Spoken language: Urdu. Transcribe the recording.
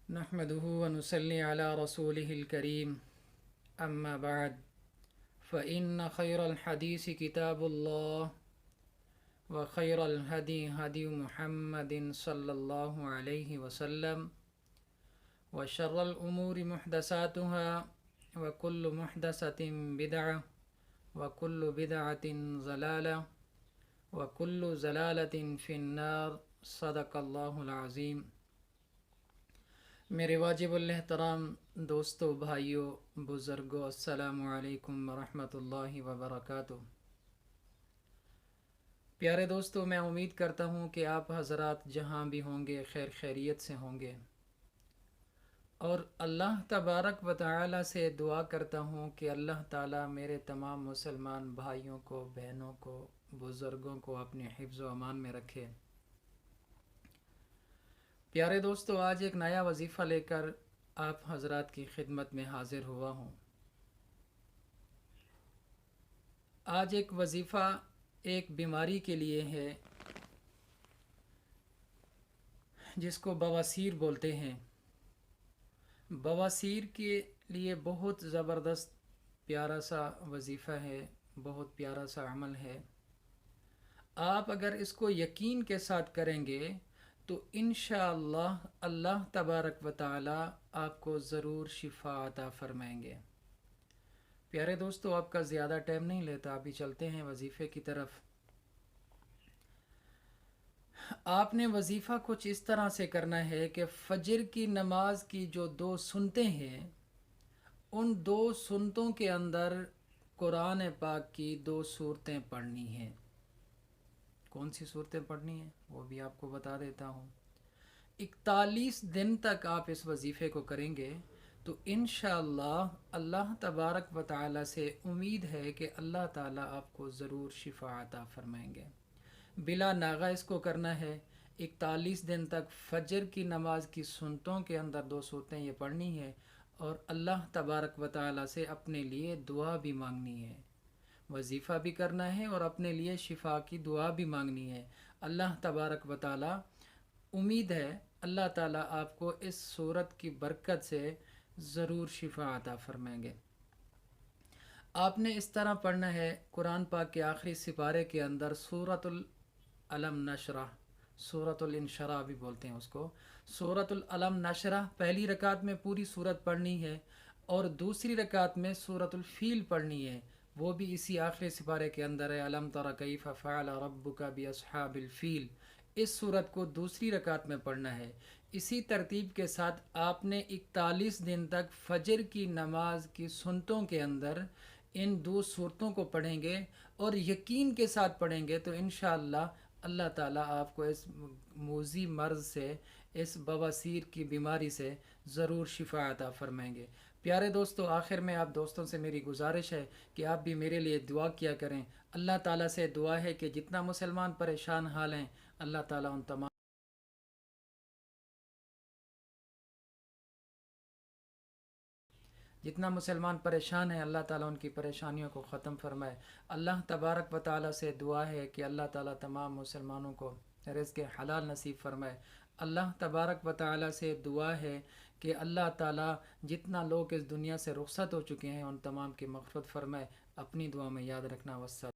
نحمده ونصلي على رسوله الكريم أما بعد فإن خير الحديث كتاب الله وخير الهدي هدي محمد صلى الله عليه وسلم وشر الأمور محدثاتها وكل محدثة بدعة وكل بدعة ضلالة وكل ضلالة في النار صدق الله العظيم۔ میرے واجب الاحترام دوستو، بھائیو، بزرگو، السلام علیکم ورحمۃ اللہ وبرکاتہ۔ پیارے دوستو، میں امید کرتا ہوں کہ آپ حضرات جہاں بھی ہوں گے خیر خیریت سے ہوں گے، اور اللہ تبارک و تعالی سے دعا کرتا ہوں کہ اللہ تعالی میرے تمام مسلمان بھائیوں کو، بہنوں کو، بزرگوں کو اپنے حفظ و امان میں رکھے۔ پیارے دوستو، آج ایک نیا وظیفہ لے کر آپ حضرات کی خدمت میں حاضر ہوا ہوں۔ آج ایک وظیفہ ایک بیماری کے لیے ہے جس کو بواسیر بولتے ہیں۔ بواسیر کے لیے بہت زبردست پیارا سا وظیفہ ہے، بہت پیارا سا عمل ہے۔ آپ اگر اس کو یقین کے ساتھ کریں گے تو انشاءاللہ اللہ تبارک و تعالی آپ کو ضرور شفا عطا فرمائیں گے۔ پیارے دوستو، آپ کا زیادہ ٹائم نہیں لیتا، ابھی چلتے ہیں وظیفے کی طرف۔ آپ نے وظیفہ کچھ اس طرح سے کرنا ہے کہ فجر کی نماز کی جو 2 سنتیں ہیں، ان 2 سنتوں کے اندر قرآن پاک کی 2 سورتیں پڑھنی ہیں۔ کون سی صورتیں پڑھنی ہیں وہ بھی آپ کو بتا دیتا ہوں۔ 41 دن تک آپ اس وظیفے کو کریں گے تو انشاءاللہ اللہ تبارک و تعالی سے امید ہے کہ اللہ تعالی آپ کو ضرور شفا عطا فرمائیں گے۔ بلا ناغہ اس کو کرنا ہے۔ 41 دن تک فجر کی نماز کی سنتوں کے اندر 2 صورتیں یہ پڑھنی ہے، اور اللہ تبارک و تعالی سے اپنے لیے دعا بھی مانگنی ہے۔ وظیفہ بھی کرنا ہے اور اپنے لیے شفا کی دعا بھی مانگنی ہے۔ اللہ تبارک و تعالی، امید ہے اللہ تعالی آپ کو اس صورت کی برکت سے ضرور شفا عطا فرمائیں گے۔ آپ نے اس طرح پڑھنا ہے، قرآن پاک کے آخری سپارے کے اندر سورۃ العلم نشرح، سورۃ الانشراح بھی بولتے ہیں اس کو، سورۃ العلم نشرح پہلی رکعت میں پوری سورت پڑھنی ہے، اور دوسری رکعت میں سورۃ الفیل پڑھنی ہے، وہ بھی اسی آخری سپارے کے اندر ہے۔ الم تر کیف فعل ربک باصحاب الفیل، اس سورت کو دوسری رکعت میں پڑھنا ہے۔ اسی ترتیب کے ساتھ آپ نے 41 دن تک فجر کی نماز کی سنتوں کے اندر ان 2 صورتوں کو پڑھیں گے، اور یقین کے ساتھ پڑھیں گے تو انشاءاللہ اللہ تعالیٰ آپ کو اس موذی مرض سے، اس بواسیر کی بیماری سے ضرور شفا عطا فرمائیں گے۔ پیارے دوستو، آخر میں آپ دوستوں سے میری گزارش ہے کہ آپ بھی میرے لیے دعا کیا کریں۔ اللہ تعالیٰ سے دعا ہے کہ جتنا مسلمان پریشان حال ہیں، اللہ تعالیٰ ان تمام جتنا مسلمان پریشان ہیں، اللہ تعالیٰ ان کی پریشانیوں کو ختم فرمائے۔ اللہ تبارک و تعالیٰ سے دعا ہے کہ اللہ تعالیٰ تمام مسلمانوں کو رزق حلال نصیب فرمائے۔ اللہ تبارک و تعالیٰ سے دعا ہے کہ اللہ تعالیٰ جتنا لوگ اس دنیا سے رخصت ہو چکے ہیں ان تمام کی مغفرت فرمائے۔ اپنی دعا میں یاد رکھنا۔ والسلام۔